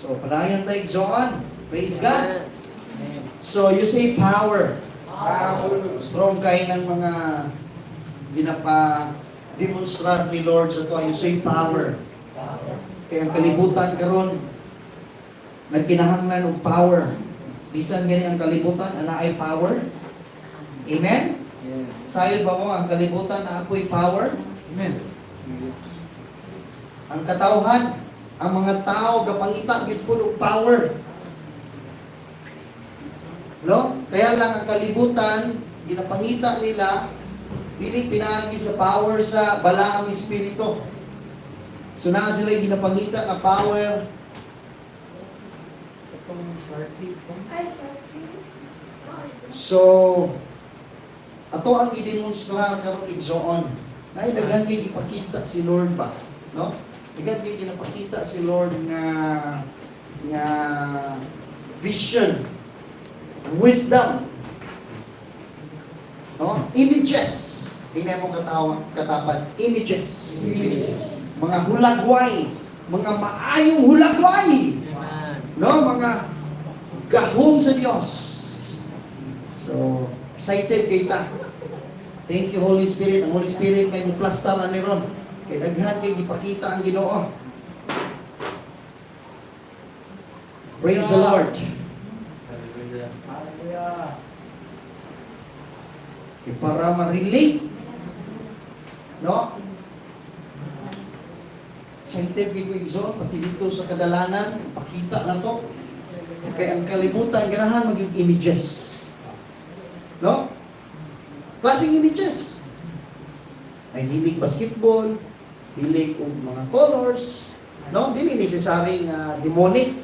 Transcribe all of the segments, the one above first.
So, padayon tayo John. Praise God. So, you say power. Strong kayo ng mga ginapa-demonstrate ni Lord sa ito. You say power. Kaya ang kalibutan karon nagkinahanglan og power. Bisan gani ang kalibutan, ana ay power. Amen? Yes. Sayod ba mo ang kalibutan na apoy power? Amen. Ang katawhan, ang mga tao gapangita gid pud og power. No? Kaya lang ang kalibutan, ginapangita nila dili pinaagi sa power sa balaang espiritu. So na sila ginapangita nga power. So ato ang i-demonstrar karon igsoon. Nay daghan kay ipakita si Lord ba, no? Daghan kay ginapakita si Lord nga vision, wisdom, no? Images. Tingnan mo katapan, images. Mga hulagway, mga maayong hulagway. No, mga gahom sa Dios. So, excited kita. Thank you Holy Spirit. Ang Holy Spirit may muplastaran ni ron. Kay daghan kay ipakita ang Ginoo. Praise the Lord. Para ma-relate, no? Excited kay ko igsoon, pati dito sa kadalanan, pakita na to. Kaya ang kalibutan, ganahan maging images. No? Klaseng images. Ay hilig basketball, hilig og mga colors, no? Dili necessary nga demonic.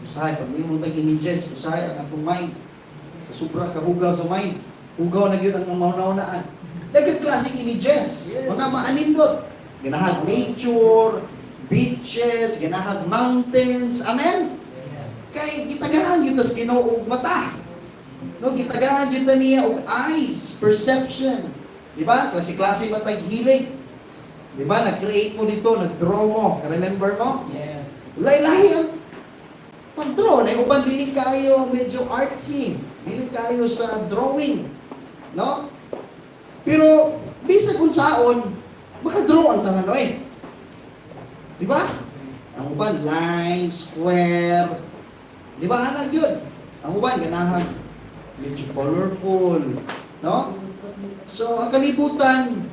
Usahay, pag may mong images, usahay ang atong mind. Sa sobrang kahugaw sa mind, hugaw na yun ang mauna-unaan. Dagang klaseng images, mga maanindot. Ganahag nature, beaches, ganahag mountains, amen? Yes. Kay gitagahan yun tas Ginoo og mata. No, gitagahan yun na niya og eyes, perception. Di ba? Klase-klase man tayong hilig. Di ba? Nag-create mo dito, nag-draw mo. Remember mo? Yes. Lahi-lahi ang pag-draw. Na uban dili kayo medyo artsy. Dili kayo sa drawing. No? Pero, bisa kung saon, makadraw ang tanan eh. Di ba? Ang uban, line, square. Di ba? Anag yun. Ang uban, ganahan. Medyo colorful. No? So, ang kalibutan,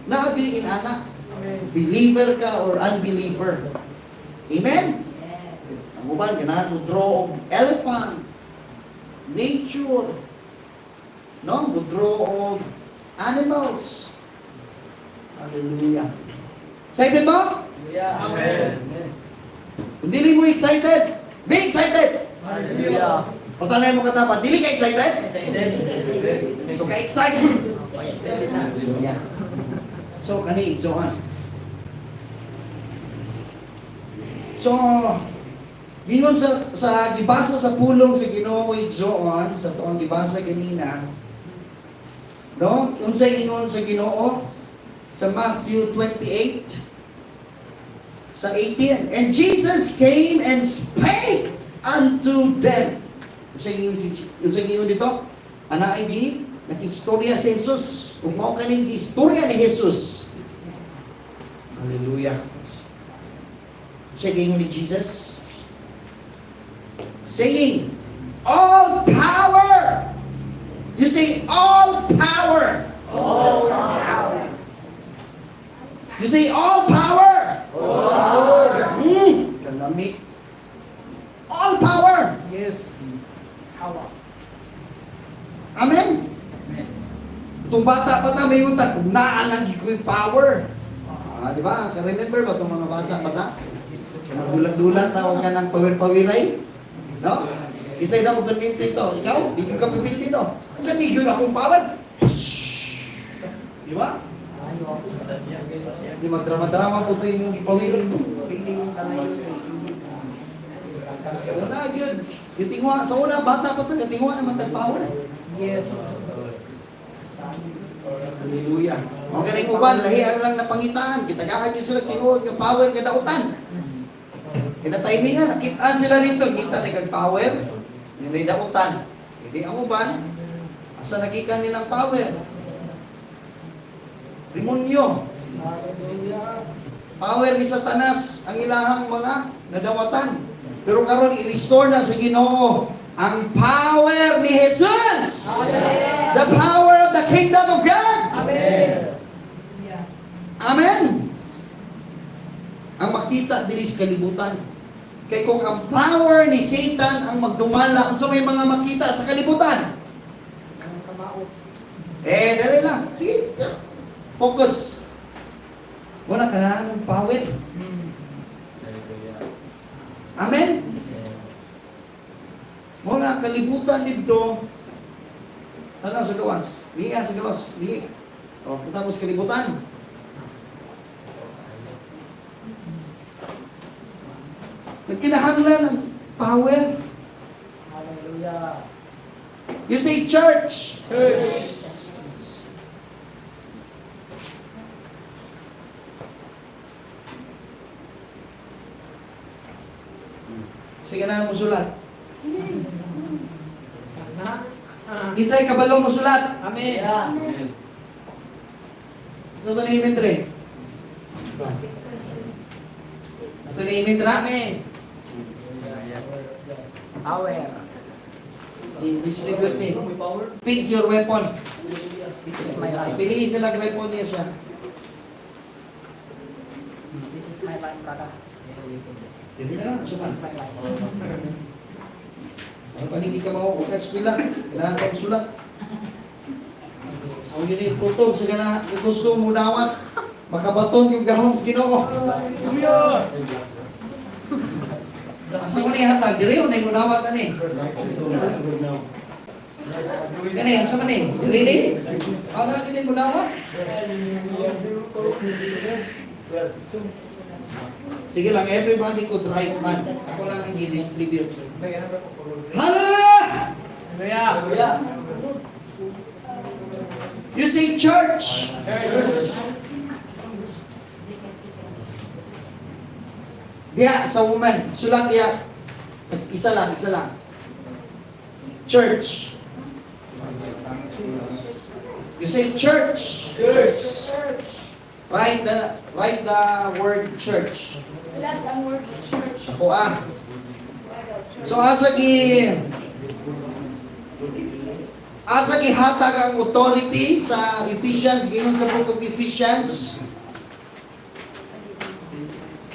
naagiging anak. Believer ka or unbeliever. Amen? Ang uban, ganahan mo draw of elephant. Nature. No? Mo draw of animals. Hallelujah. Excited mo? Amen. Kung dili mo excited, be excited. Hallelujah. O tanay mo katapat, dili ka excited? So ka-excited. Hallelujah. So kani igsoon. So gingon sa gibasa sa pulong sa Ginoo igsoon sa tuong gibasa kanina. No? Unsay ingon sa Ginoo sa Matthew 28 sa 18. And Jesus came and spake unto them. Unsay ingon dito? Ana ay di nakistorya si Jesus. Kung mao kaning istorya ni Jesus. Hallelujah. Unsay ingon ni Jesus? Saying, all power. You say, all power. All power. You say, all power. All power. Kalami. All power. Yes. Power. Amen? Itong bata pa na may utak, kung naalagi ko yung power. Di ba? Remember ba itong mga bata? Magulat-gulat na huwag ka ng pawir-pawiray. No? Isa'y na kung permintin to. Ikaw, di ka pipilin no? Ganigyo na akong power. Di ba? Di magdrama-drama po ito yung ipawir. Una, yun. Gitingwa, sa una, bata pa ito, gitingwa naman tag-power. Yes. Hallelujah. Mga galing uban, lahi ang lang napangitaan. Kitagahan nyo sila tinuod ng power kadautan. Kinatimingan, nakitaan sila dito, kita ni kag power, yung may dautan. Hindi ang uban, asa nagikan nilang power. Demonyo, Hallelujah. power ni Satanas ang ilahang mga nadawatan. Pero karon i-restore na sa Ginoo ang power ni Jesus. The power of the kingdom of God. Amen. Amen. Ang makita diri sa kalibutan. Kay kung ang power ni Satan ang magdumala so may mga makita sa kalibutan. Ang kamao. Dali lang. Sige. Focus. Muna ka na ng power. Amen. Muna kalibutan dito. Ano sa gawas? Lihi sa gawas. Lihi. O, punta mo sa kalibutan. Nagkinahanglan ng power. Hallelujah. You say church. Church. Sige na mo sulat. Anak. Kinsay kabalo mo sulat. Amen. Gusto ito ni Imintre. Ito ni Imintra. Amen. Power. I-distribute ni. Pick your weapon. This is my life. Piliin sila weapon niya siya. This is my life, brother. Dili na lang. This is my life. Ang panindi ka mauukas ko lang. Kailangan kong sulat. Ang yun yung tutog sa gana. Gusto mo dawat. Makabaton yung gahong sa Ginoo. Asa mo na ihatag? Diri yun na yung dawat na ni. Gani, asa man ni? Diri ni? Ano na yun yung dawat? Sige lang, everybody could write man. Ako lang ang i-distribute. Hallelujah! Hallelujah. You say church. Diya sa woman, sulat diya. Isa lang. Church. You say church. Write the word church. Sulat ang word church. Ako So asa gihatag ang authority sa Ephesians, giyon sa book of Ephesians.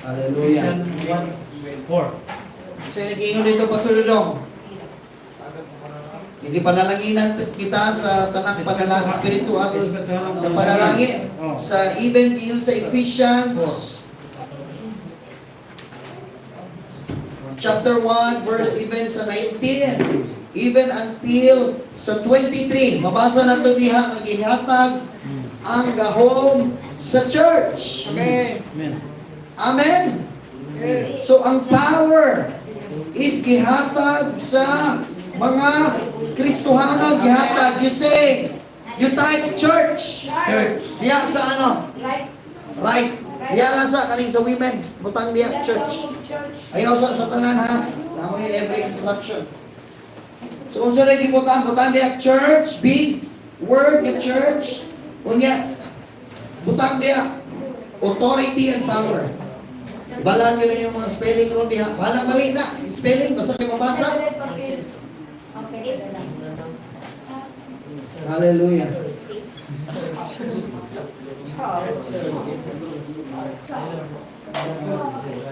Hallelujah. So nag-iingon dito Pastor Dong. Hindi panalanginan kita sa tanang panalangin spiritual na panalangin sa even giyon sa Ephesians chapter 1 verse even sa 19 even until sa 23 mabasa nato diha ang gihatag ang gahom sa church. Amen. Amen. Yes. So ang power is gihatag sa mga Kristohano, gihatag. You say, you type church. Diya sa ano? Right. Diya lang sa kaning sa women. Butang diya church. Ayaw sa tanan ha. Tama yung every instruction. So kung saan rin butang diya church, big word the church. Kunya, butang diya authority and power. Balaan nyo na yung mga spelling ron diha. Balang mali na. Spelling, basta kayo mabasa. Hallelujah.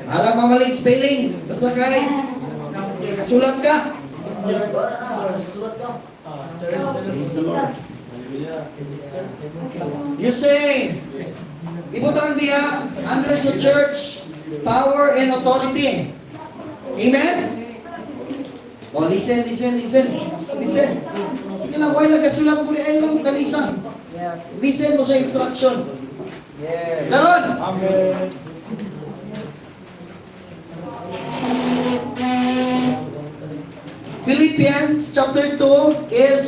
Alam mo mali spelling. Basta kay kasulat ka. Praise the Lord. You say, ibutang diya, under sa church, power and authority. Amen? Oh, listen. Sige lang, why nagkasulat mo ay lang mo kalisang. Yes. Listen mo sa instruction. Yes. Karon, Amen. Philippians chapter 2 is,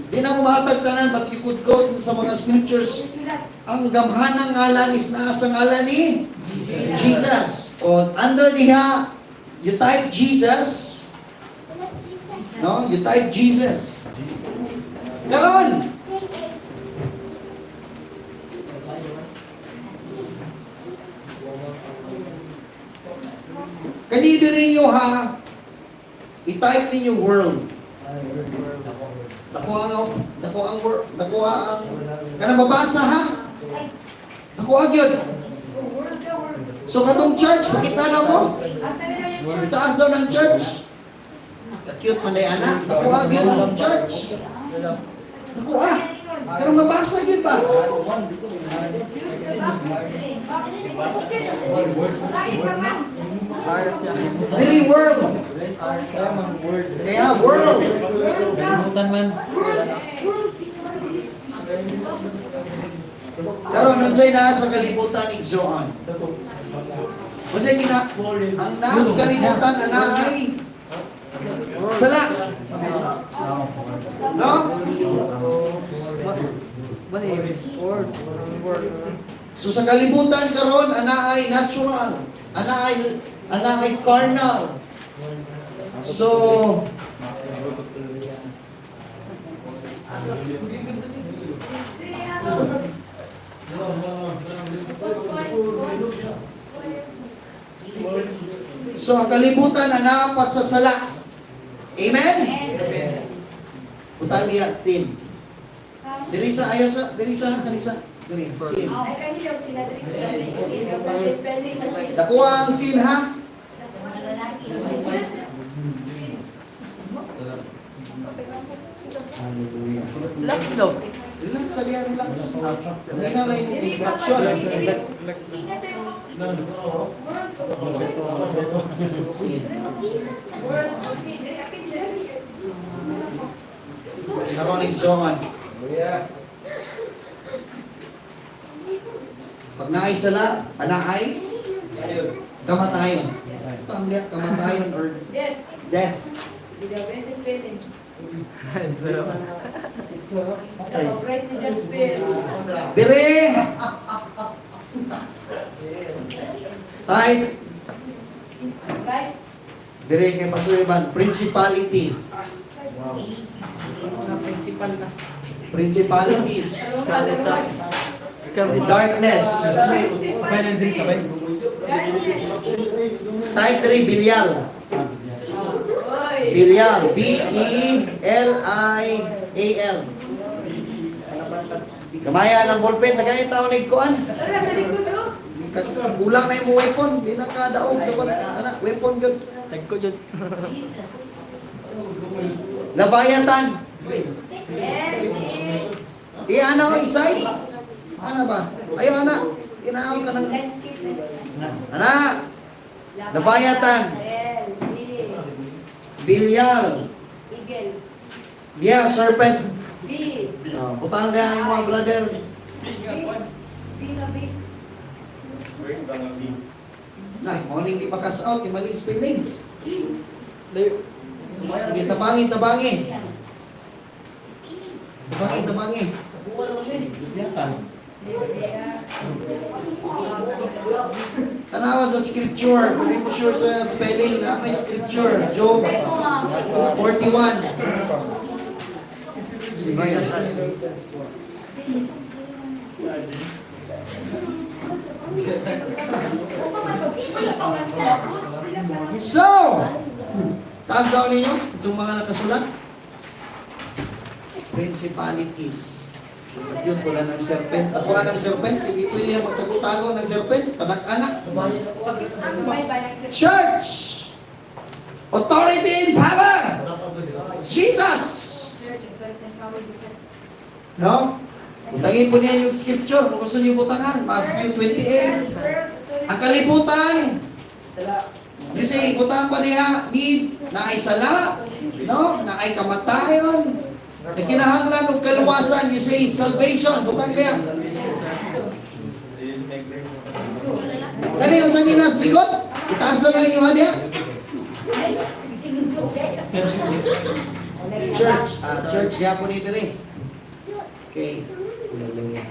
di na ko mahatag tanan, but you could quote sa mga scriptures, ang gamhanang ngalan is naa sa ngalan ni Jesus. O under diha, you type Jesus. No? You type Jesus. Karon, kanino ninyo ha, i-type ninyo world. Dako ang word, kanang mabasa ha. Dako agyod. So katong church, makita na mo. Itaas daw ng church. Cute man day anak. Dako agyod ang church. Dako kanang mabasa gyud ba? Dili world. Kaya world. Karon unsay naa sa kalibutan igsoon? Unsay ang naa sa kalibutan anaay sala. No? So sa kalibutan karon anaay natural, anaay carnal. So So ang kalibutan na sa sala. Amen? Utang niya sin. Diri sa ayaw sa kanisa. Diri sin. Ay, kanila sila diri sa spelling sa sin. Dakuha ang sin ha. Relax daw. Relax sa liya, relax. Hindi na lang yung instruction. Ingat tayo. World of sin. World of sin. Diri kapin siya. Karon igsoon. Pag naay sala, anaay kamatayon. Ito ang liya, kamatayon or Death. death. Sige daw, sa spelling. Right na just spell. Dire! Type. Right? Dire kay Pastor principality. Mga principal na. Principalities. Ikaw Darkness. Type 3, Bilial. Bilial. B-E-L-I-A-L. Gamaya ng ballpen. Nagaya tao na ikuan. Tara sa likod, no? Kulang na yung weapon. Hindi na kadaog. Dapat, anak, weapon yun. Tagko dyan. Labayatan. Yes. Ano, isay? Ano ba? Ayaw, anak. Inaawag ka ng... Let's skip. Anak! Labayatan. L. Bilyal. Eagle. Yeah, serpent. B. Butang na yung mga brother. B na base. Na, morning di pakas out. Di maling spelling. Layo. Sige, tabangi. Tabangi. Tanawa sa scripture. Hindi mo sure sa spelling. May scripture. Job 41. So, taas daw ninyo itong mga nakasulat. Principalities. Yun, wala ng serpent. Nakuha ng serpent. Hindi pwede na magtago-tago ng serpent. Panak-anak. Ano ba iba ng Church! Authority and power! Jesus! No? Butangin po niya yung scripture. Kung gusto niyo butangan, Matthew 28. Ang kalibutan, kasi butang pa niya, need na ay sala, no? Na ay kamatayon, na kinahanglan og kaluwasan, you say salvation, butang niya. Kani yung sa ninas likod, itaas na lang yung hadiya. Church yapon ni dire. Okay. Hallelujah.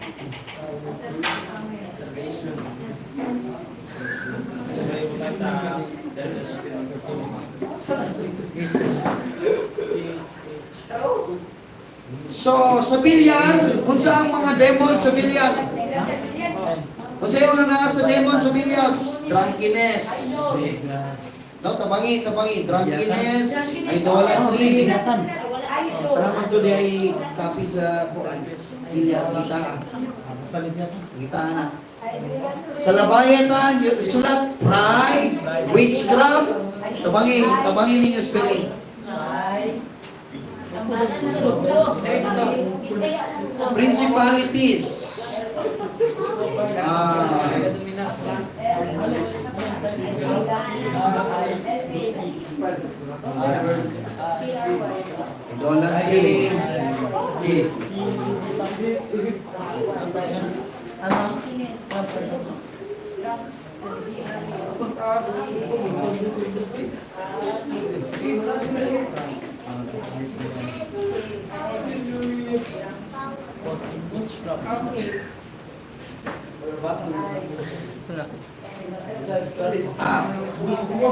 So, sa bilyan, kung saan mga demon sa bilyan? Kung saan yung nasa demon sa bilyan? Drunkenness. No, tabangin. Drunkenness, idolatry. Naman to di ay copy sa buwan. Bilyan, kita. Kita na. Sa labayatan, sulat, pride, witchcraft. Tabangin ninyo spelling. Principalities. Idolatry.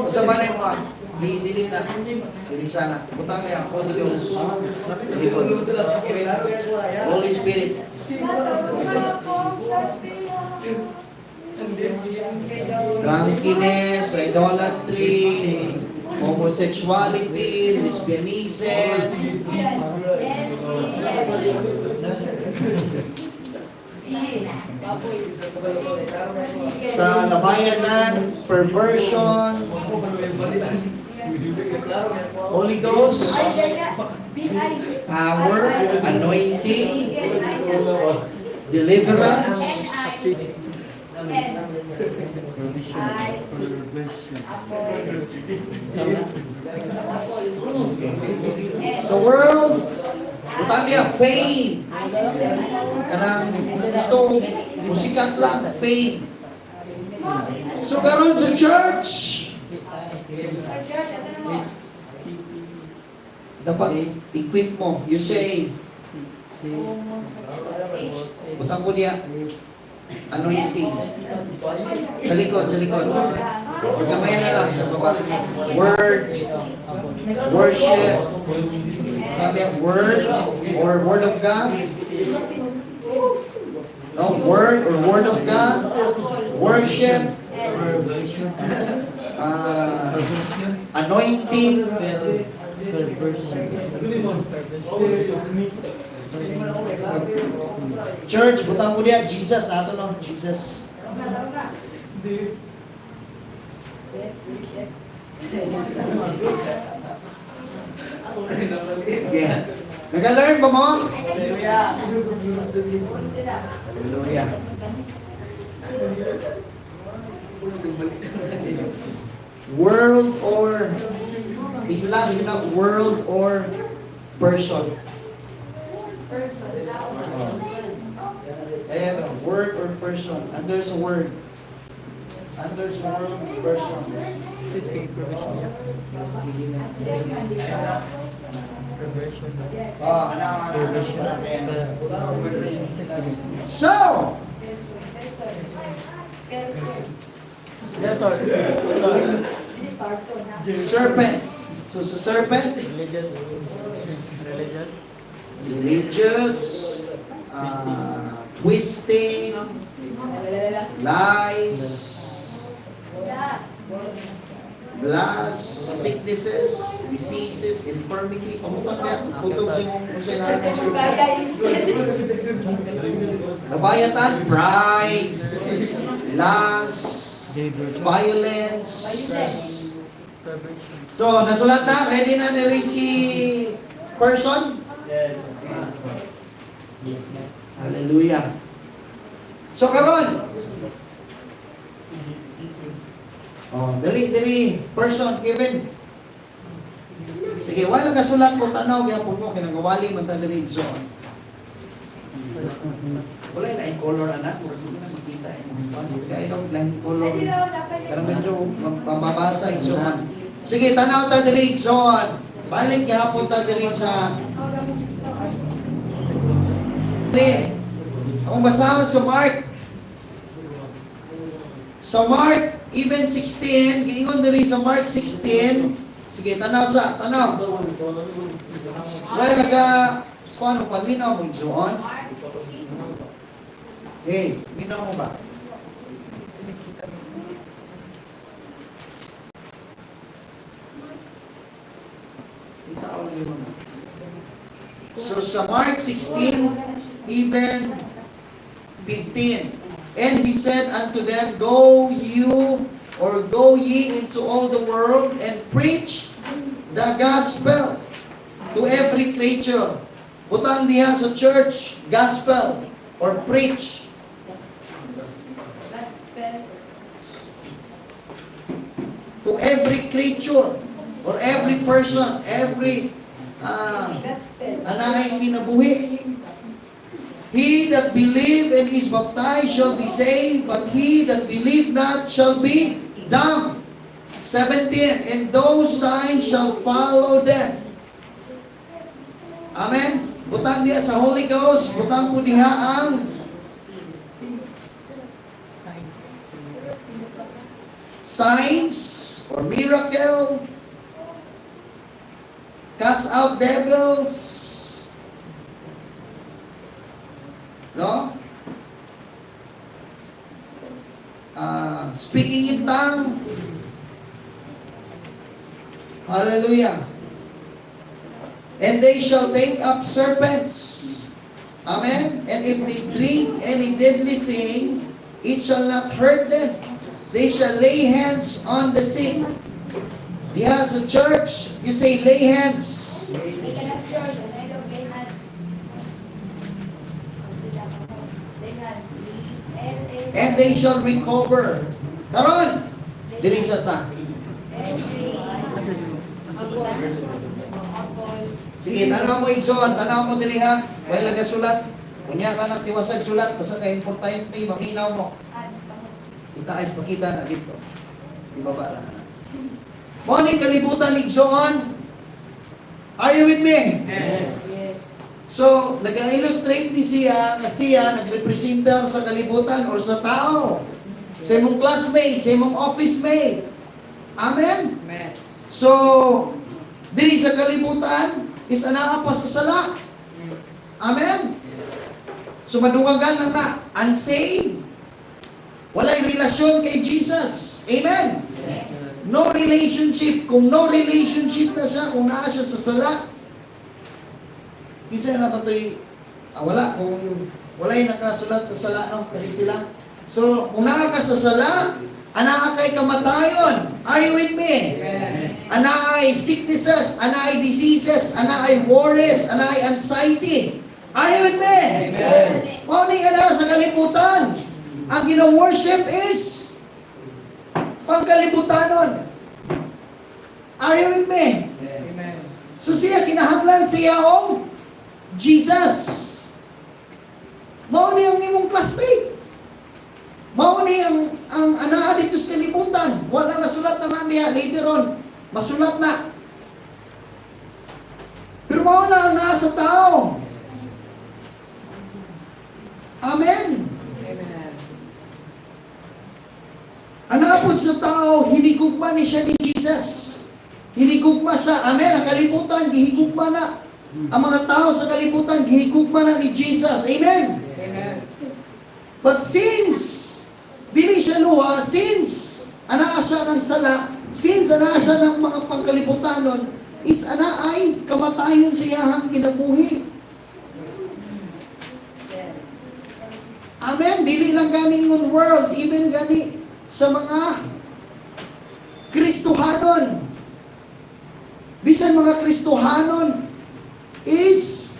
Sa banay mo, i-delete na. Delete sana. Butang niya, Holy Ghost. Sa likod. Holy Spirit. Drunkenness, idolatry, homosexuality, lesbianism, sa labayanan, perversion, Holy Ghost, power, anointing, deliverance, sa world, utang niya, fame. Kanang gusto, musikat lang, fame. So karon sa church, dapat equip mo. You say, utang ko niya, anointing. Sa likod. Gamayan na lang sa baba. Word, worship, word or word of God. No, word or word of God. Worship. Anointing. Church, butang mo diya, Jesus, ato no, Jesus. Yeah. Nag-learn ba mo? Hallelujah. Hallelujah. World or Islam, yun na, world or person. Ayan, word or person. And there's a word. And there's a word, person. So, serpent. So sa serpent, religious, twisting, lies, blast, sicknesses, diseases, infirmity. Pamutang niya, putog sa mong kung sa'yo natin nabayatan, pride, lust, violence. So, nasulat na? Ready na nila si person? Yes. Hallelujah. So, karon. Oh, dali. Person, Kevin. Sige, wala ka sulat mo, tanaw, kaya po mo, kinagawali, mantadali, so. Wala yung laing color, anak. Wala na makita. Kaya yung laing color. Pero medyo mababasa, so. Sige, tanaw ta diri, John. Balik gihapon ta diri sa Akong basahon sa Mark. Sa Mark even 16, giingon diri sa Mark 16. Sige, tanaw. Well, paano pa, minaw mo igsoon? Hey, minaw mo ba? So sa Mark 16, even 15. And he said unto them, go ye into all the world and preach the gospel to every creature. Butang diha sa church, gospel or preach. Gospel. To every creature or every person, every Gospel. anay kinabuhi. He that believe and is baptized shall be saved, but he that believe not shall be damned. 17, and those signs shall follow them. Amen? Butang diha sa Holy Ghost, butang po diha ang signs or miracle, cast out devils, no? Speaking in tongue. Hallelujah. And they shall take up serpents. Amen. And if they drink any deadly thing, it shall not hurt them. They shall lay hands on the sick. Diha sa church, you say lay hands. They cannot church, and I don't get hands. They hands. And they shall recover. Karon, diri sa ta. Sige, tanaw mo igsoon, tanaw mo diri ha. Way laga sulat. Kunya ka nang tiwasag sulat basta kay importante maminaw mo. Kita ay pakita na dito. Ibaba lang na. Mo ni kalibutan igsoon. Are you with me? Yes. So, nag-illustrate ni siya na siya nagrepresenta sa kalibutan or sa tao. Sa imong classmate, sa imong office mate. Amen? So, diri sa kalibutan, is anaa pa sa sala. Amen? So, madungagan lang na, unsaved. Walay relasyon kay Jesus. Amen? Yes. No relationship. Kung no relationship na siya, kung naa siya sa sala, isa na ba ito'y, wala, kung wala'y nakasulat sa sala, no? Kasi sila. So, kung naa ka sa sala, anaa kay kamatayon. Are you with me? Yes. Anaa ay sicknesses, anaa ay diseases, anaa ay worries, anaa ay anxiety. Are you with me? Yes. Paano ka na sa kalibutan? Ang gina-worship is pangkalibutanon. Are you with me? Amen. So siya, kinahanglan siya o Jesus. Mao ni ang imong classmate. Mao ni ang anaa dito sa kalibutan. Wala na sulat na niya later on. Masulat na. Pero mao na ang nasa tao. Amen. Amen. Ang apod sa tao, hinigugma ni siya ni Jesus. Hinigugma siya. Amen. Ang kalibutan, gihigugma na. Ang mga tao sa kalibutan, gihigugma na ni Jesus. Amen. Amen. But since, dili siya luha, since, anaa siya ng sala, since anaa siya ng mga pangkalibutanon, is anaay kamatayon siya hang kinabuhi. Amen. Dili lang gani yung world, even gani sa mga Kristohanon. Bisan mga Kristohanon is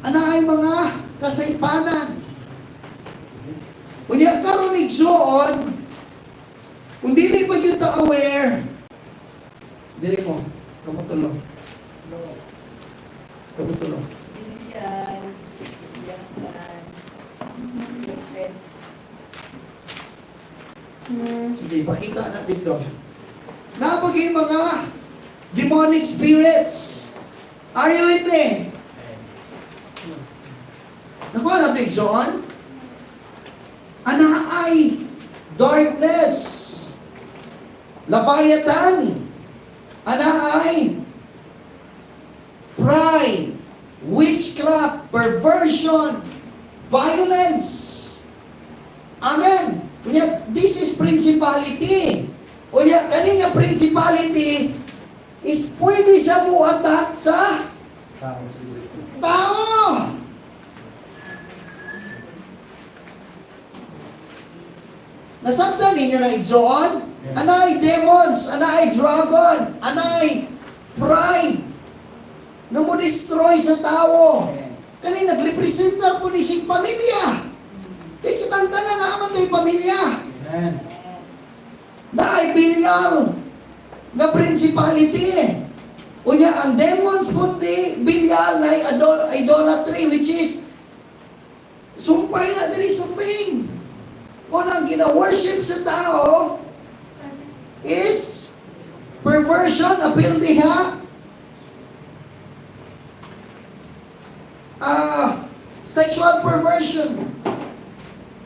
anaay mga kasaypanan. Kunya karon igsoon, kung dili pa yun ta aware, dili mo, kamutulong. Kamutulong. Yan. Sige, pakita natin dito. Napag yung mga demonic spirits. Are you with me? Nakuha natin igsoon? Anaay darkness. Leviathan, ana ay pride, witchcraft, perversion, violence. Amen. Kunya, this is principality. Kunya, kani nga principality is pwede siya mo attack sa tao. Nasabtan ninyo na igsoon? Anay demons, anay dragon, anay pride na mo destroy sa tao. Kani nagrepresenta po ni siyang pamilya. Kaya kitang tanan naman tayo pamilya. Na ay Belial na principality. Unya ang demons po ni Belial na idolatry, which is sumpay na diri sa fame. O nang gina-worship sa tao is perversion, appeal niya, sexual perversion.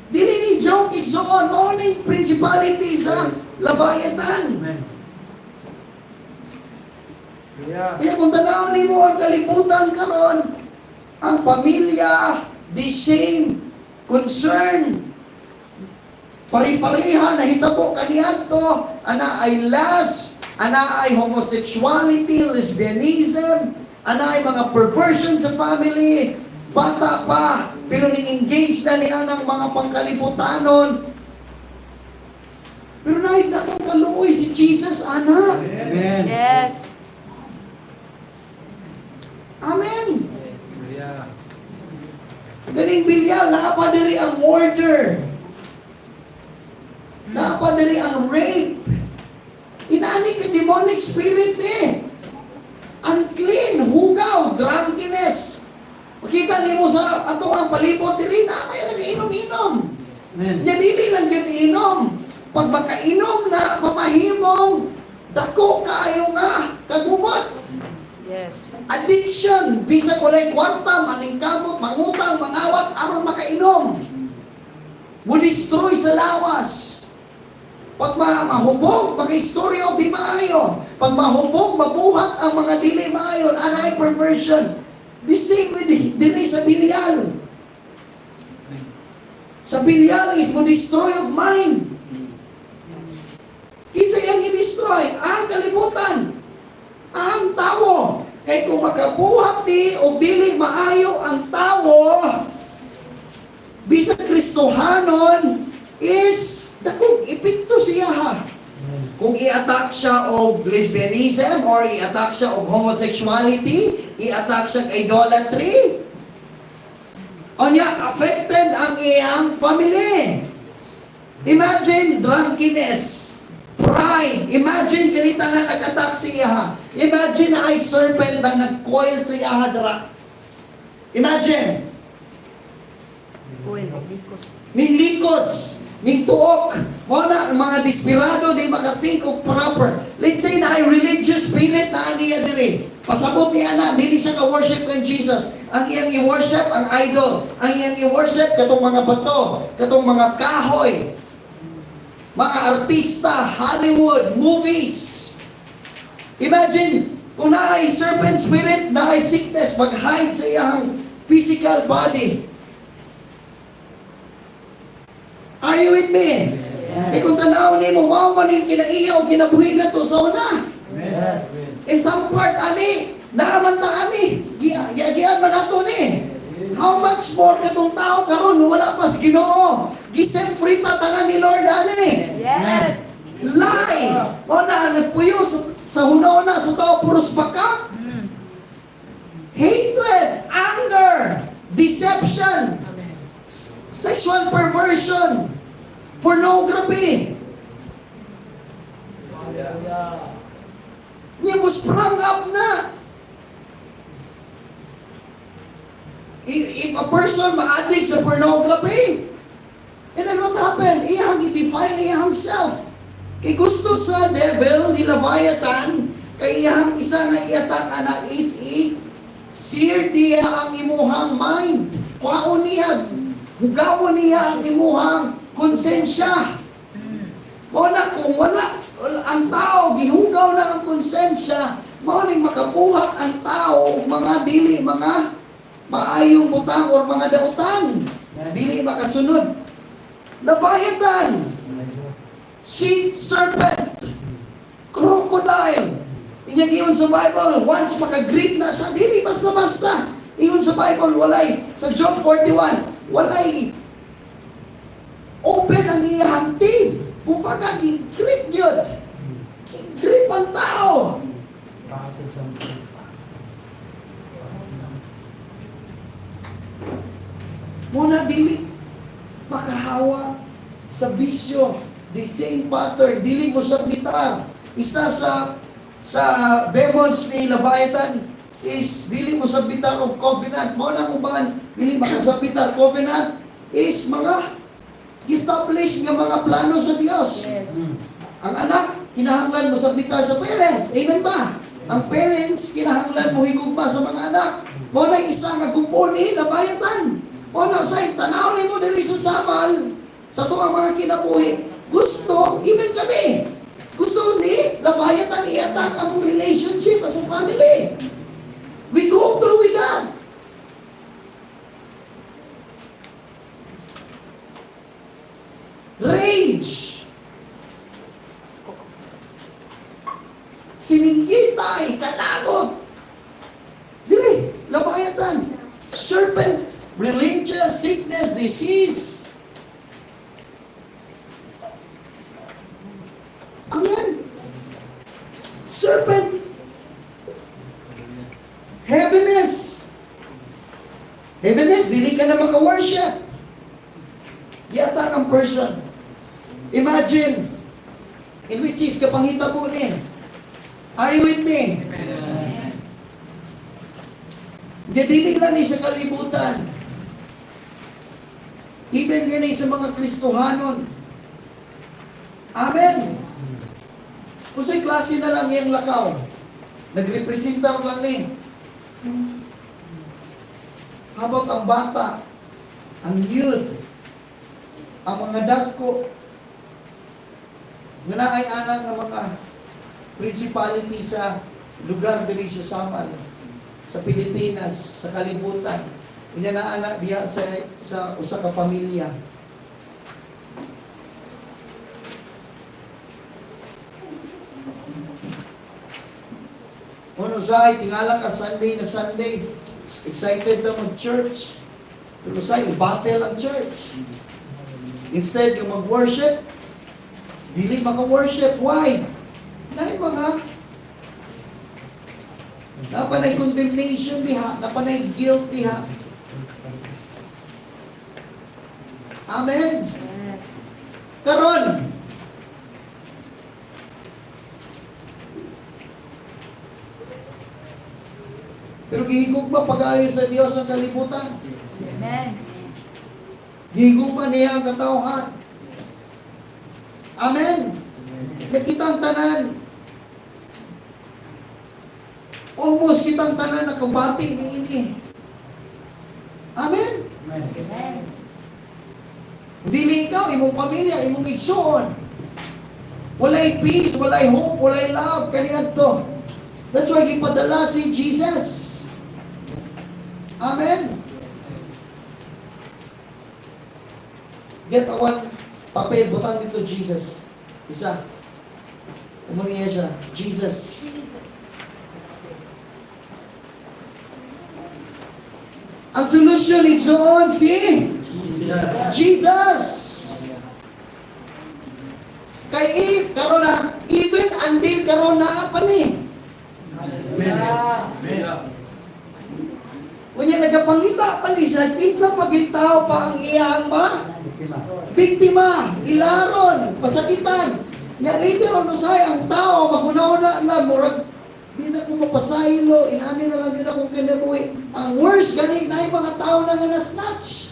Dili ni joke igsoon, morning principality sa Leviathan. Kaya kung tanaw ni mo ang kalibutan karon, ang pamilya, the same, concern, pari-pariha na hitabo kaniadto, ana ay lust, ana ay homosexuality, lesbianism, ana ay mga perversion sa family, bata pa, pero ni-engage na niya ng mga pangkalibutanon. Pero nahit na kong kaluoy si Jesus, ana. Amen. Yes. Amen. Galing Belial, nakapadiri ang murder. Nakapadiri ang rape. Inaani ka demonic spirit eh. Unclean, hugaw, drunkenness. Makita niyo sa ato ang palibot diri na kaya nag-inom-inom. Dili lang yun inom. Pag makainom na mamahimong dako kaayo nga kagubot. Yes. Addiction, bisag walay kwarta, maningkamot, mangutang, mangawat aron makainom. Mo destroy sa lawas. Pag mahubog, mag-istorya o di maayo. Pag mahubog, mabuhat ang mga dili maayon, anay perversion. The same with dili sa Belial. Sa Belial is mo destroy of mind. Kinsa yang i-destroy? Ang kalibutan. Ang tao. Kaya kung makabuhat ni o dili maayo ang tao, bisag Kristohanon is dakong epekto siya ha. Kung i-attack siya o lesbianism or i-attack siya o homosexuality, i-attack siya idolatry, o niya, affected ang iyang family. Imagine drunkenness, pride. Imagine ganita na nag-attack siya. Imagine na ay serpent na nag-coil siya dra. Imagine. Well, because Minlikos, mintuok, wala mga desperado di makathink of proper. Let's say na ay religious spirit na aniya diri. Pasabot niya na, dili siya ka-worship ng Jesus. Ang iyang i-worship, ang idol. Ang iyang i-worship, katong mga bato, katong mga kahoy, mga artista, Hollywood, movies. Imagine, kung na ay serpent spirit, na ay sickness, mag-hide sa iyang physical body. Are you with me? Eh kung tanaw ni mo, wow man yung kinaiya o kinabuhin na to sa una. In some part, ani, naaman na ani, giyan man nato ni. How much more katong tao karon wala pas Ginoo. Giset free ta tangan ni Lord ani. yes. Lie. O na, nagpuyo sa hunahuna sa tao, puros baka. Hatred, anger, deception, sexual perversion, pornography. Niya mo sprung up na. If a person ma-addict sa pornography, and then what happened? Iyang i-define iyang self. Kay gusto sa devil, ni Leviathan, kay iyang isa nga iatang ana is sear diya ang imuhang mind. Kwaon niya, hugawon niya ang imuhang konsensya. Muna kung wala ang tao, gihugaw na ang konsensya, mauning makabuhat ang tao, mga dili, mga maayong butang or mga dautan. Dili makasunod. Leviathan, sea serpent, crocodile. Inyag iyon sa Bible, once makagrip na sa dili basta-basta. Iyon sa Bible, walay, sa Job 41, walay open ang iyang teeth. Kung baga, grip yun. Grip ang tao. Muna dili makahawa sa bisyo. The same pattern. Dili mo sa bitar. Isa sa demons ni Leviathan is dili mo sa bitar o covenant. Muna kung bakit dili makasabitar covenant is mga establish nga mga plano sa Diyos. Yes. Ang anak, kinahanglan mo sa bitar sa parents. Amen ba? Ang parents, kinahanglan mo higugma sa mga anak. Muna isa nga gumpo ni Leviathan. Muna sa tanaw ni mo dili sa samal sa tuwang mga kinabuhi. Gusto, even kami, gusto ni Leviathan i-attack ang relationship as a family. We go through with that. Rage. Siningitay, kalagot. Dili, Leviathan. Serpent, religious, sickness, disease. Amen. Serpent. Heaviness. Heaviness, dili ka na maka-worship. Di-attack ang person. Imagine, in which is kapangita po ni. Are you with me? Gadilig lang ni sa kalibutan. Even ganay sa mga Kristohanon. Amen. Kung sa'y klase na lang yung lakaw, nagrepresentar lang ni. Habang ang bata, ang youth, ang mga dagko, nga naay anak ng mga principality sa lugar diri sa Samal, sa Pilipinas, sa kalibutan. Kanya na anak diya sa usa ka pamilya. Ano say, tingala ka Sunday na Sunday, excited na mag-church. Pero say, battle ang church. Instead, yung mag-worship, dili maka-worship. Why? Dahil mga napanay condemnation diha, napanay guilt diha. Amen? Yes. Karon, pero gihigugma pag-ayo sa Diyos ang kalibutan. Amen. Gihigugma niya ang katauhan. Amen. Nakita ang tanan. Almost kitang tanan nakabati ni ini. Amen. Amen. Dili ikaw, imong pamilya, imong igsoon. Walay peace, walay hope, walay love, kaniadto. That's why gipadala si Jesus. Amen. Get a one papel, butang dito Jesus. Isa. Umuni niya siya. Jesus. Ang solusyon igsoon si Jesus. Kay karon na even until karon na pa ni. Kunya nagapangita pa ni sa kinsa pagitao pa ang iyang biktima, ilaron, pasakitan. Nya later on usay ang tao maguna-una na murag di na ko mapasaylo, inani na lang yun akong kinabuhi. Ang worst gani na yung mga tao na nga na-snatch.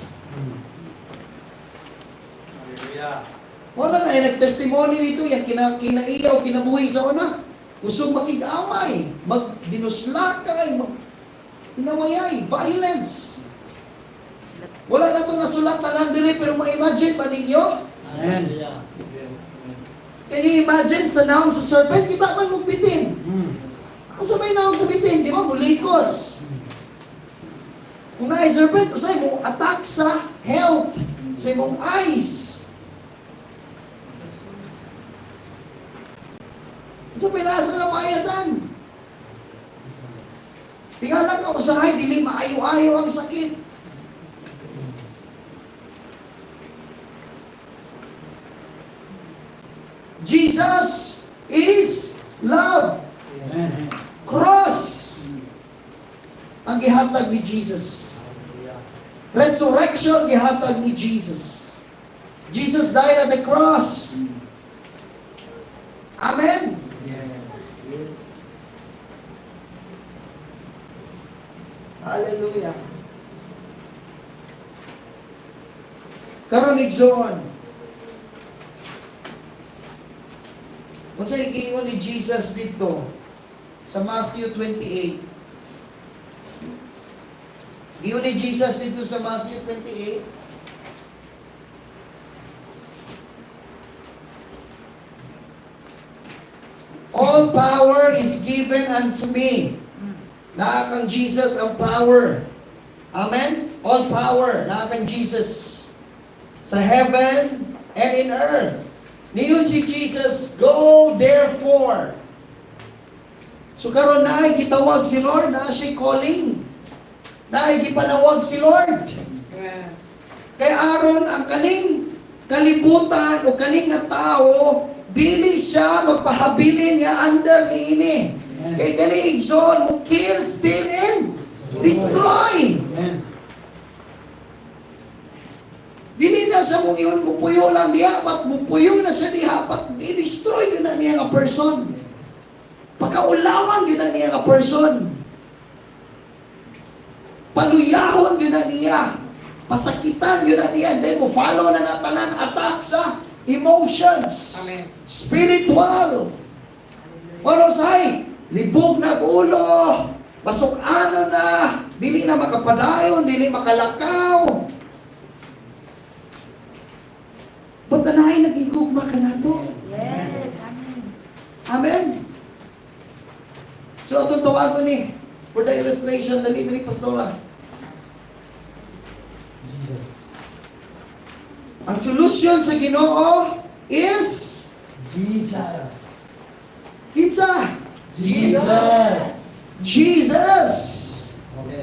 Wala na yung nag-testimony nito, yung kinaiyaw, kinabuhi sa una. Kusog makig-away, mag-dinuslakay, inawayay, violence. Wala na itong nasulat na lang dire, pero ma-imagine pa ninyo? Amen. Can you imagine sa naong sa serpent, kita man magbitin. Kung sabay naong sa bitin, di ba, mulikos. Kung na serpent, usay mo attack sa health, sa imong eyes. So, pinasa na mayatan. Tingala ka usahay, dili maayo-ayo ang sakit. Jesus is love. Cross ang gihatag ni Jesus. Resurrection gihatag ni Jesus. Jesus died at the cross. Amen. Hallelujah. Karon igsoon. Kung sa ikiingon ni Jesus dito sa Matthew 28. Iyon ni Jesus dito sa Matthew 28. All power is given unto me. Naa kang Jesus ang power. Amen? All power, naa kang Jesus. Sa heaven and in earth. Niyon si Jesus, go therefore. So karon naay gitawag si Lord, naa siya calling. Naay gipanawag si Lord. Kay aron ang kaning kalibutan o kaning nga tao, dili siya magpahabilin nga under niini. Kay kani igsoon mo kill, steal, and destroy. Dili na siya mong iyon mupuyo lang diha, pat mupuyo na siya diha, pat i-destroy yun na niya nga person. Pagkaulawan yun na niya nga person. Paluyahon yun na niya. Pasakitan yun na niya. And then mo follow na natanan attack sa emotions. Amen. Spiritual. Ano say? Libog na ulo, basok ano na, dili na makapadayon, dili makalakaw. Ba't na nagigugma ka na to? Yes, amen. Amen? So, itong tawago ni, for the illustration, dali ni Pastora. Ang solusyon sa Ginoo is Jesus. Kinsa? Jesus. Jesus!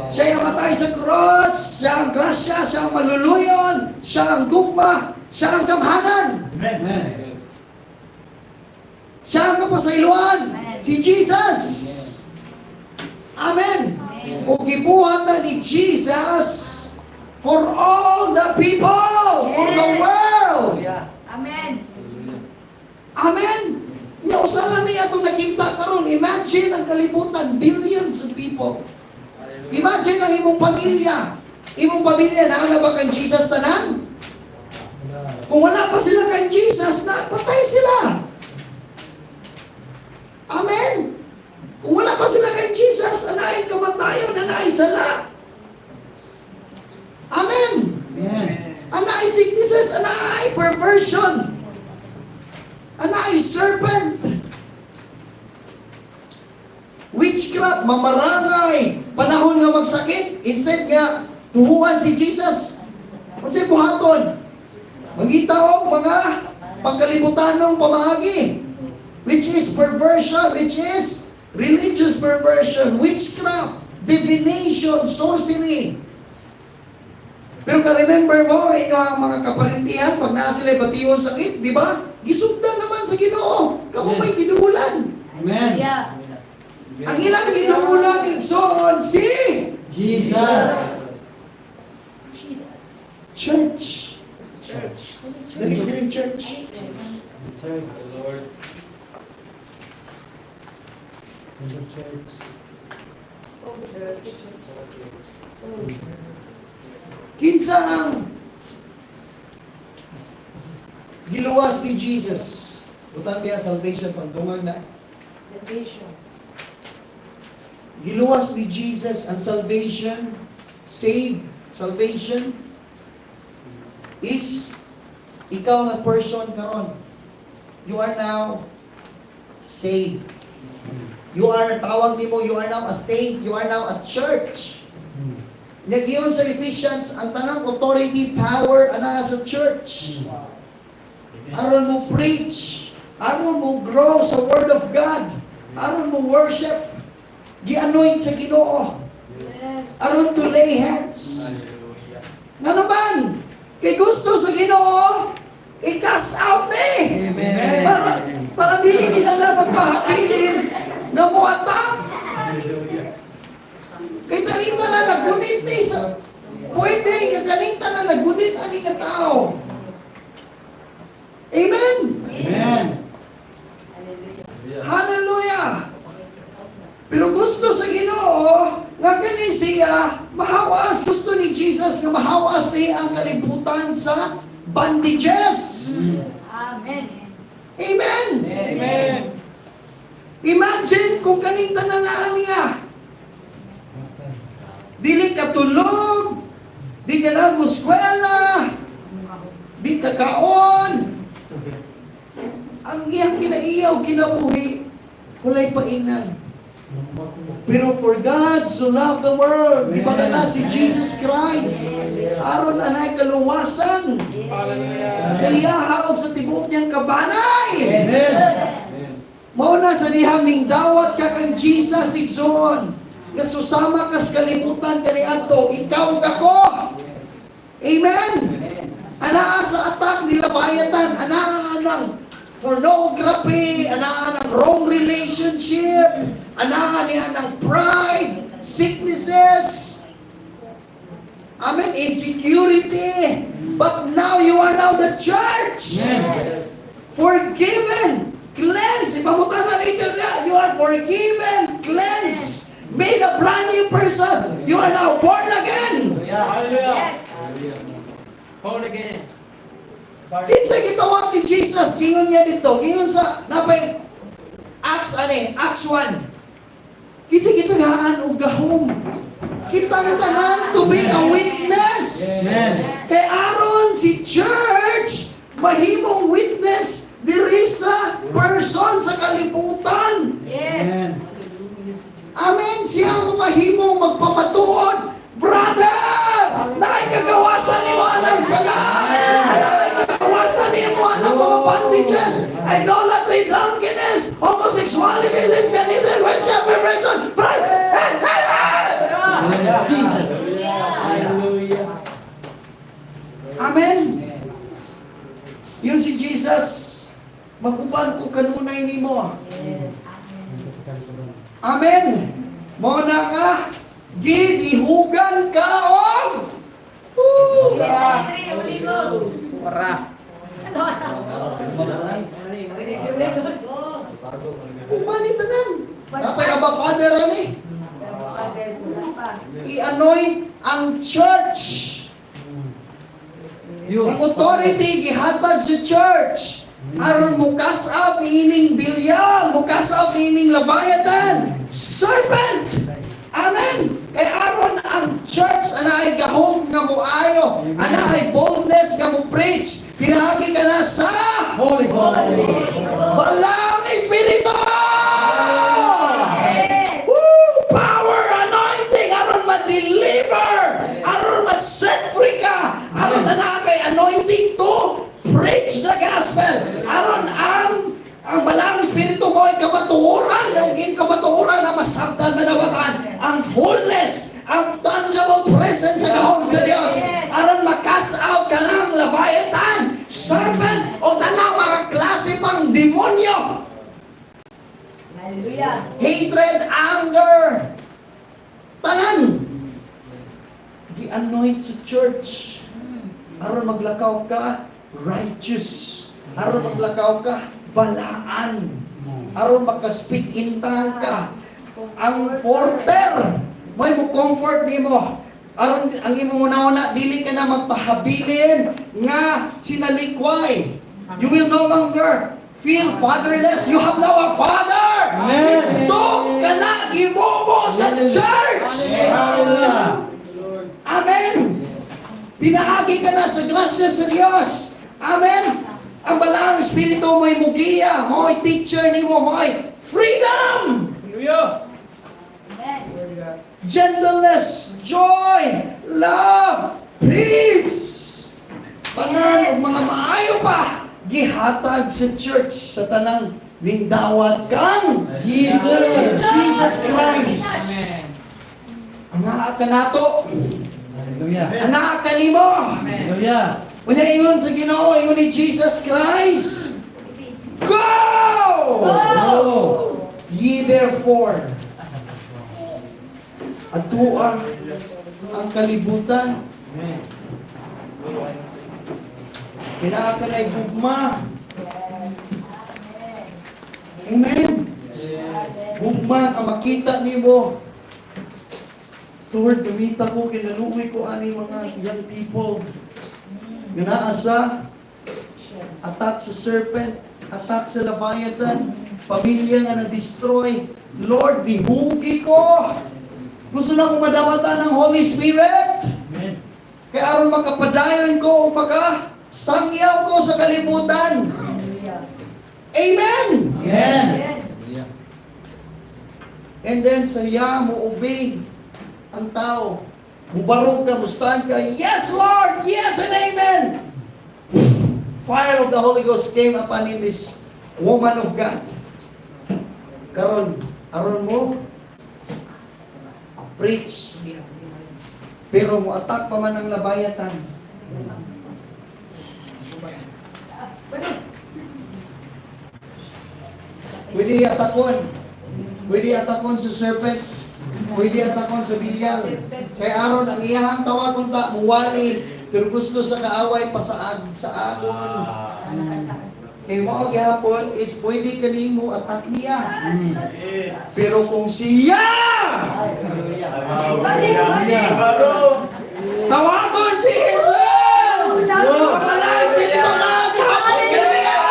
Siya yung namatay sa cross, siya ang grasya, siya ang maluluyon, siya ang gugma, siya ang kamhanan, siya ang kapasayloan, si Jesus! Amen! O gibuhat na ni Jesus for all the people, for the world! Amen. Amen! Nya usa lang niya itong nakita karon. Imagine ang kalibutan, billions of people. Imagine ang imong pamilya. Imong pamilya, na ba kang Jesus tanan? Kung wala pa sila kay Jesus, patay sila. Amen? Kung wala pa sila kay Jesus, anay kamatayon, anay sala. Amen? Anay sicknesses, anay perversion. Anay serpent. Witchcraft, mamarangay, panahon nga magsakit, instead nga tuhuan si Jesus. Unsay buhaton? Mangitaw mga pagkalibutanong pamagi, which is perversion, which is religious perversion, witchcraft, divination, sorcery. Pero ka-remember mo, ang mga kaparintihan, pag naa sila batiwon sakit, di ba? Gisugdan naman sa Ginoo. Kamu may ginuulan. Amen. Yeah. Ang ilang ginuulan, igsoon si Jesus. Jesus. Church. Church. Dali church. Church. Lord. Church. Oh, church. Oh, Kinsa ang giluwas ni Jesus. Butang niya salvation pagdungag na. salvation. Giluwas ni Jesus ang salvation, salvation is ikaw nga person karon. you are now saved. You are, tawag ni mo, you are now a saint, you are now a church. Nagyon sa Ephesians, ang tanang authority, power, ana sa church. Aron mo preach, aron mo grow sa Word of God, aron mo worship, gi-anoint sa Ginoo, aron to lay hands. Nga naman, kay gusto sa Ginoo, i-cast out eh. Amen. Para dili ni sila magpahabilin na muatak. Kay talita na naggunit ni sa pwede, kaganita na naggunit ang nga tao. Amen. Amen. Hallelujah. Pero gusto sa Ginoo nga kani siya mahawas, gusto ni Jesus nga mahawas niya ang kalibutan sa bandages. Amen. Amen. Amen. Imagine kung kaning tananaan niya. Dili ka tulog, di ka na muskwela, di ka kaon. Ang iyang kinaiyaw, kinabuhi, walay painan. Pero for God so loved the world, di ba na si Jesus Christ, aron anay kaluwasan, sa iyahaog sa tibuok niyang kabanay. Amen. Mao na sa dihaming dawat ka kang Jesus igsoon. Nga susama kas kalibutan kaniadto, ikaw ug ako. Amen. Anaa sa atak ni labayatan, anaa ng pornography, anaa ng wrong relationship, anaa niya ng pride, sicknesses. Amen, insecurity. But now you are now the church. Forgiven, cleansed. Ipamutan na later na, you are forgiven, cleansed, made a brand new person. You are now born again. Yes. Born again. Kinsa gitawag ni Jesus, gingon niya dito, gingon sa, napay, Acts 1. Kinsa gitagaan og gahom. Kitang tanan to be a witness. Amen. Kay aron si church, mahimong witness diri sa person sa kalibutan. Yes. Amen. Siya ang mahimong magpamatuod. Brother! Naay kagawasan ni mo anang sala. Naay kagawasan ni mo anang mga bandages. Idolatry, drunkenness, homosexuality, lesbianism, witchcraft, perversion, pride. Jesus. Hallelujah. Amen. Yun si Jesus. Maguban ko kanunay ni mo. Yes. Amen. Mo na nga, gidihugan ka og Yes. Holy Ghost. upanitanan. Napay ka ba, Father, ani? I-anoint ang church. Ang authority gihatag sa church. Aron mo cast out ni ining bilyal, mo cast out ni ining labayatan, serpent. Amen. Kay aron ang church anaay gahom nga moayo, anaay boldness nga mo preach. Pinaagi ka na sa Holy Ghost. Balang Espiritu. Yes. Woo! Power, anointing, aron ma-deliver, aron ma-set free ka, aron na kay anointing to preach the gospel, aron ang balang Espiritu mo ay kamatuhuran, ang kamatuhuran na masabtan manawatan, ang fullness, ang tangible presence sa gahom sa Dios, aron ma-cast out ka ng labayatan, serpent, o tanang mga klase pang demonyo. Hallelujah. Hatred, anger, tanan. Gi-anoint sa church. Aron maglakaw ka, righteous. Aron maglakaw ka, balaan. Aron maka-speak in tongue ka. Ang forter, may mo comfort nimo. Aron ang imong una-una, dili ka na magpahabilin nga sinalikway. You will no longer feel fatherless. You have now a father. Amen. So, kana gibobo sa church. Hallelujah. Amen. Pinaagi ka na sa grasya sa Diyos. Amen. Ang balang espiritu mo'y mugiya, mo'y teacher nimo, mo'y freedom! Hallelujah. Amen. Gentleness, joy, love, peace. Tanan og mga maayo pa gihatag sa church sa tanang lingdawat kang Jesus. Jesus Christ. Anak ka nato, Hallelujah. anak ka nimo. Hallelujah. Unya ingon sa Ginoo, ingon ni Jesus Christ. Go! Oh. Ye therefore, atua ang kalibutan. Amen. Kailangan ka na igugma. Amen. Gugma ka makita nimo. Lord, gamita ko, kinaluoy ko ani mga young people. Nga naa sa attack sa serpent, attack sa labayatan, pamilya nga na-destroy. Lord, dihugi ko. Gusto na ko madawatan ng Holy Spirit. Amen. Kaya aron makapadayon ko o sangyaw ko sa kalibutan. Amen! Amen. Amen. And then saya mo obey ang tao. Bubarog ka, mustahan ka, yes Lord! Yes and amen! Fire of the Holy Ghost came upon him, this woman of God. Karon, aron mo, preach. Pero mo attack pa man ang labayatan. Pwede atakon. Pwede atakon sa serpent. Pwede atakon sa bilyag. Kay aron ang iyahang tawagon ta muwali, pero gusto sa kaaway pasaag sa agon. Kay mao gihapon is pwede kanimo atak niya. Pero kung siya tawagon si Jesus! Mapala espiritu na gihapon kaniya!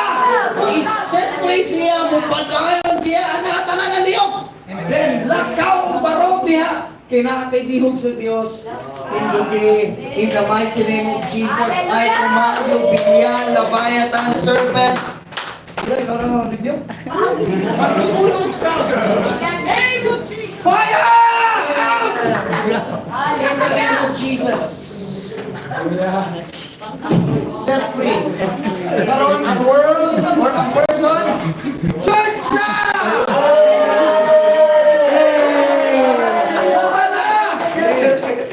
I-set free siya, mupadayon siya, anak tanan ng Diyos! Then, lakaw o barog niya. Kinakay dihog sa Diyos. Indugi, in the mighty name of Jesus, I command you, bigyan, labayatan, serpent. Sila, ikaw na review? Fire! Out! In the name of Jesus. Set free. Karon ang world or ang person, church na! Buka na!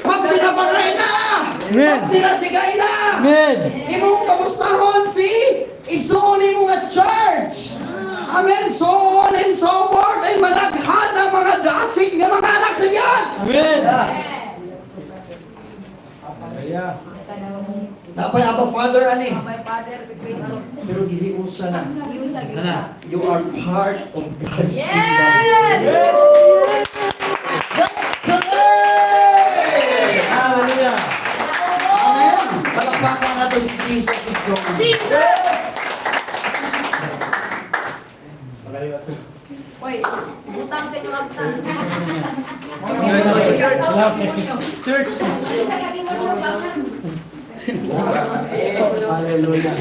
Magdinapangay na! Amen. Magdinasigay na! Amen. Imong kamustahon si igsoon imo nga church. Amen. So on and so forth. Ay managhan ang mga dasig nga mga anak sa Diyos. Amen. Hallelujah. Napay Abba Father ani. My Father, we pray you. Pero gihiusa na. Yusa, Sana. yusa. You are part of God's kingdom. Yes! Hallelujah. Amen. Palakpakan nato si Jesus igsoon. Jesus! Hoy, butang sa inyo agtan. Church. Hallelujah.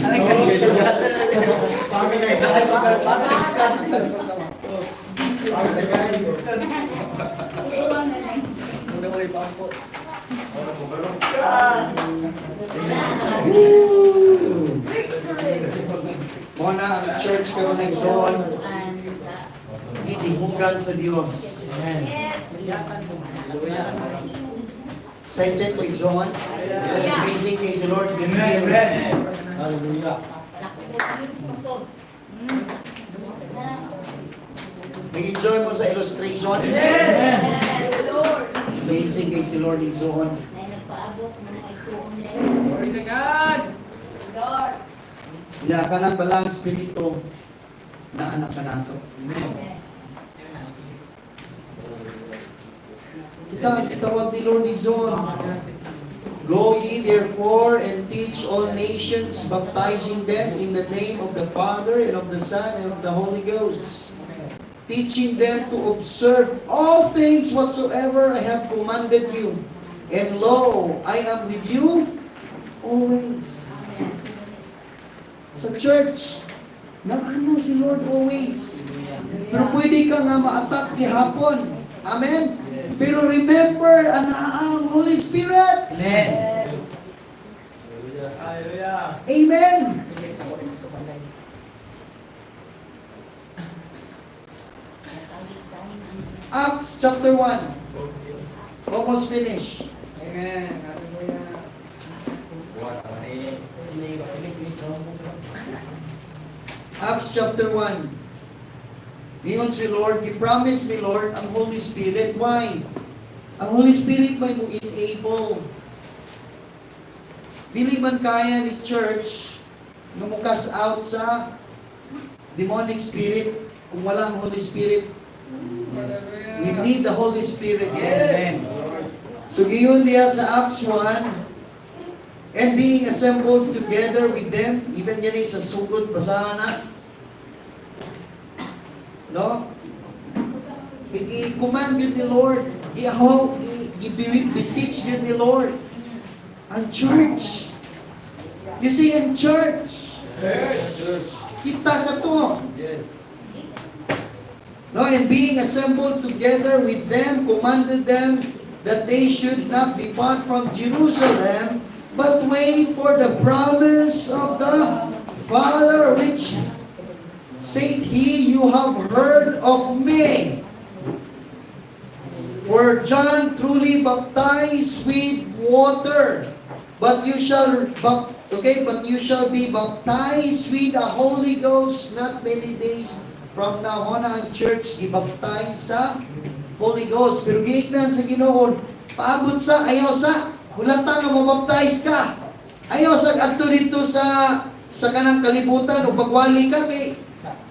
Muna ang church karon igsoon. Gidihugan sa Dios. Yes! Excited ko igsoon. Amazing kay si Lord. Hallelujah. Nag-enjoy mo sa illustration. Yes, Lord! Amazing kay si Lord igsoon. na nagpaabot ng mga isuong Glory to God! Lord! Niya ka ng balang spirito na anak ka nato. Kita tawag ni Lord igsoon. Go ye therefore and teach all nations, baptizing them in the name of the Father and of the Son and of the Holy Ghost, teaching them to observe all things whatsoever I have commanded you. And lo, I am with you always. sa church. Naana si Lord always. Pero pwede ka nga ma-attack gihapon. Amen? Pero remember, ang Holy Spirit. Amen. Hallelujah. Amen. Acts chapter 1. Almost finished. Amen. Hallelujah. Acts chapter 1. Ngayon si Lord, i-promise ni Lord ang Holy Spirit. Why? Ang Holy Spirit may mo enable. Dili man kaya ni church na mukas out sa demonic spirit kung wala ang Holy Spirit. We need the Holy Spirit. Amen. So giyon diya sa Acts 1, and being assembled together with them, even yan sa sugod, basahan na. No? I-command yun ni Lord. I-beseech yun ni Lord. Ang church. You see, in church. Kita ka to. Yes. No, and being assembled together with them, commanded them that they should not depart from Jerusalem, but wait for the promise of the Father, which said he, you have heard of me. For John truly baptized with water, but you shall be baptized with the Holy Ghost not many days from now on. Ang church i-baptize sa Holy Ghost. Pero giignan sa Ginoo, paabot sa ayaw sa hulata nga mabaptize ka. Ayaw sa adto dito sa kanang kalibutan o pagwali ka kay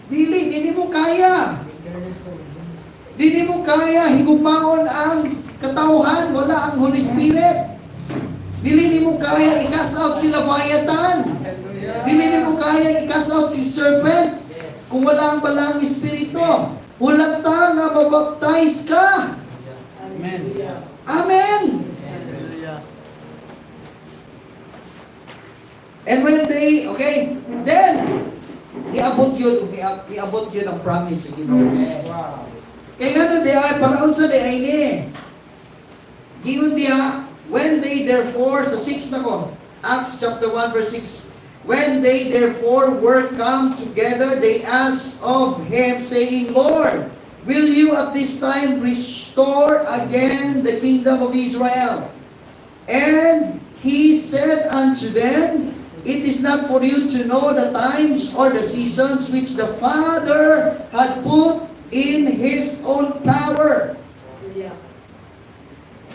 dili mo kaya. Dili mo kaya higumaon ang katauhan, wala ang Holy Spirit. Dili mo kaya i-cast out si Leviathan. Dili mo kaya i-cast out si serpent kung wala ang balang espiritu. Hulata nga mabaptize ka. Amen. Amen. And when they, then, niabot yun ang promise sa Ginoo. Wow. Kaya nga di ay, paraon sa di ay ni. Giyon diya, when they therefore, sa 6 na ko, Acts chapter 1 verse 6, when they therefore were come together, they asked of him, saying, Lord, will you at this time restore again the kingdom of Israel? And he said unto them, it is not for you to know the times or the seasons which the Father had put in His own power.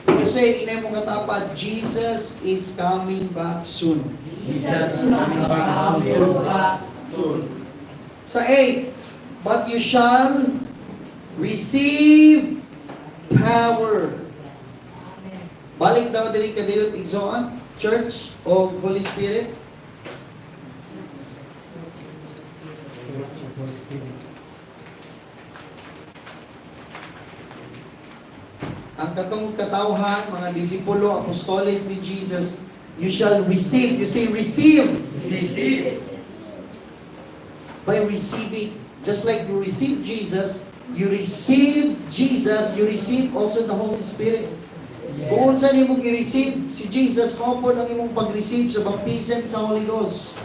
You say, inay mong katapat, Jesus is coming back soon. Jesus is coming back soon. Sa 8, but you shall receive power. Balik daw din kadiyot igsoon, church o Holy Spirit. Ang katong katawhan, mga disipulo, apostoles ni Jesus, you shall receive. You say receive. Receive. By receiving, just like you receive Jesus, you receive also the Holy Spirit. Kung saan imong i-receive si Jesus, mao po ang imong pag-receive sa baptism sa Holy Ghost.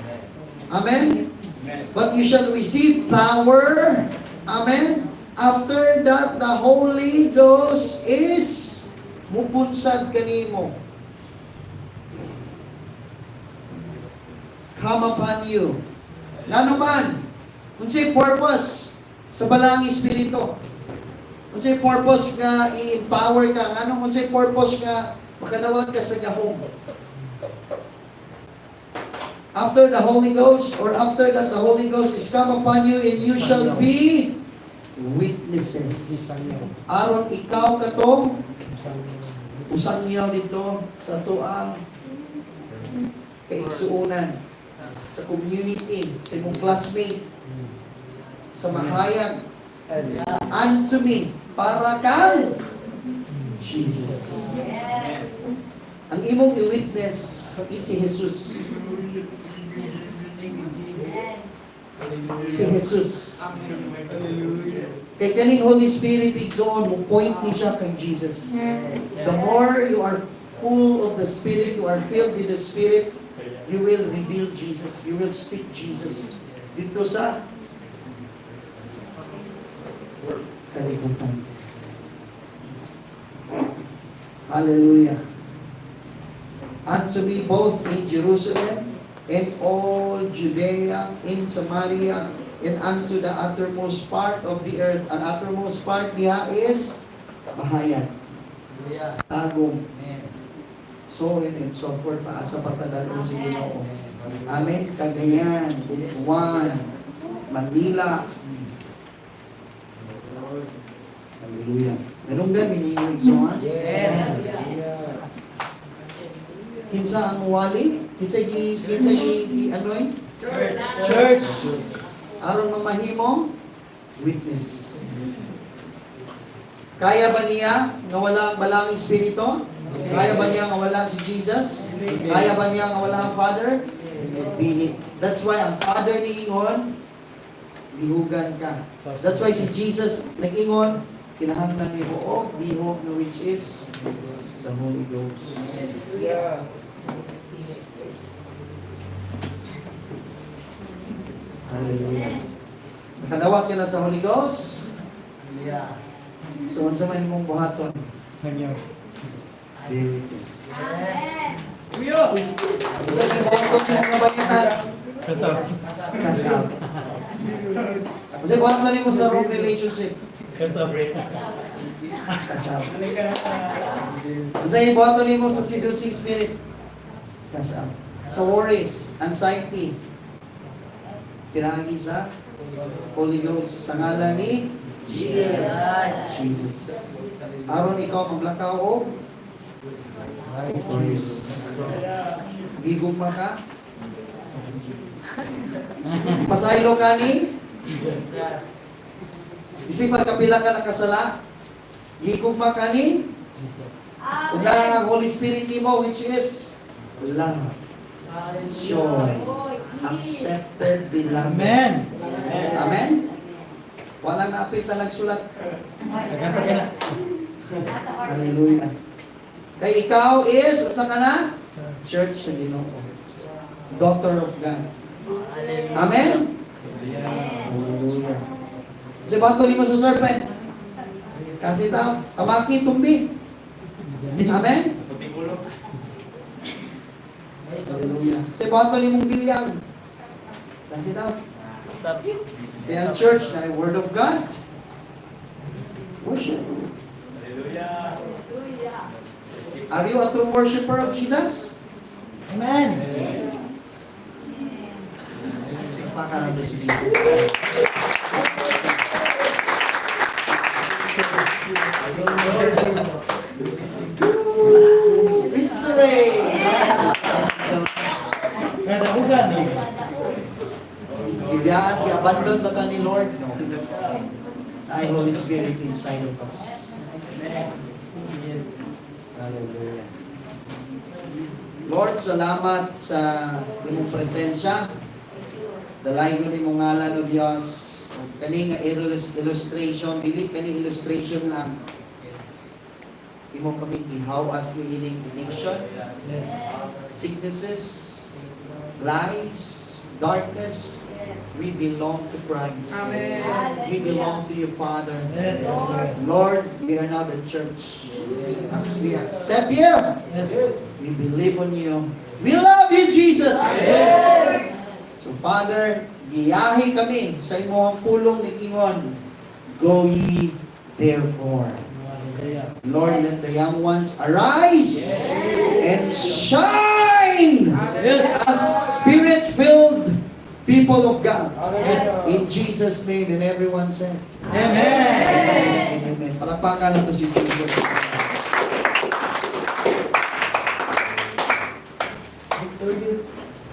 Amen? But you shall receive power. Amen? After that, the Holy Ghost is mupunsad kanimo. Come upon you. Ngano man, unsay purpose sa balang espiritu? Unsay purpose nga i-empower ka? Ngano unsay purpose nga makanawag ka sa gahom? After the Holy Ghost, or after that the Holy Ghost is come upon you, and you shall be witnesses. Aron ikaw katong usang niyaw dito sa tuang kaigsuunan, sa community, sa imong classmate, sa mahayag, unto me, para kang Jesus. Ang imong i-witness is si Jesus. Si Jesus. Kay kaning Holy Spirit igsoon mo point ni siya kay Jesus. The more you are full of the Spirit, you are filled with the Spirit, you will reveal Jesus. You will speak Jesus. Dito sa kalibutan. Hallelujah. And to be both in Jerusalem and all Judea, in Samaria, and unto the uttermost part of the earth. Ang uttermost part niya is bahayan, tagong, so on and so forth, paasa patadalo si Ginoo. Amen. Cagayan, Butuan, Manila. Hallelujah. Ganun minimig so ha? Kinsa ang wali? Kinsa ano eh? Church. Aron mamahimong witnesses. Kaya ba niya nga wala ang balang espiritu? Kaya ba niya nga wala si Jesus? Kaya ba niya nga wala ang Father? Dili. That's why ang Father ni Ingon, dihugan ka. That's why si Jesus nag-ingon, kinahanglan ni Buog, dihog na which is the Holy Ghost. Hallelujah. Nakadawat ka na sa Holy Ghost? So, unsa man imong buhaton? Bibigis. Kuya! Unsa man buhaton imong nabangitan? Kasal. Unsa buhaton nimo sa wrong relationship? Kasal. Unsa imong buhaton nimo sa seducing spirit? Kasal. Sa worries, anxiety, pinagi sa Holy Ghost sa ngalan ni Jesus. Aron ikaw maglakaw o gigugma ka, pasaylo ka ni isip pagkapila ka nakasala, gigugma ka ni una ang Holy Spirit nimo which is love, joy, accepted, beloved. Amen. Amen? Walang naapit na nagsulat. Hallelujah. Kay ikaw is, saan ka na? Church sa Ginoo. Daughter of God. Amen? Hallelujah. Kasi bato ni mo sa serpent. Kasi tamaki, tumbi. Amen? Hallelujah. Kasi bato ni mong bilyang. Kasi kaya ang church na Word of God. Worship. Are you a true worshiper of Jesus? Amen. Pakaran mo si Jesus. Victory! Kada ugan eh. Ibiyaan, i-abandon ba ka ni Lord? No. Ay, Holy Spirit inside of us. Hallelujah. Lord, salamat sa imong presensya. Dalay ko ni mong ngalan o Diyos. Kani nga illustration, dili kani illustration lang. Imo kami ihawas ni ining addiction, sicknesses, lies, darkness. We belong to Christ. Amen. We belong to you, Father. Lord, we are now the church. As we accept you, we believe on you. We love you, Jesus. So, Father, giyahi kami sa imong pulong ni Ingon. Go ye therefore. Lord, let the young ones arise and shine as Spirit-filled people of God. In Jesus' name, and everyone said, Amen. Amen. Palakpakan ito si Jesus.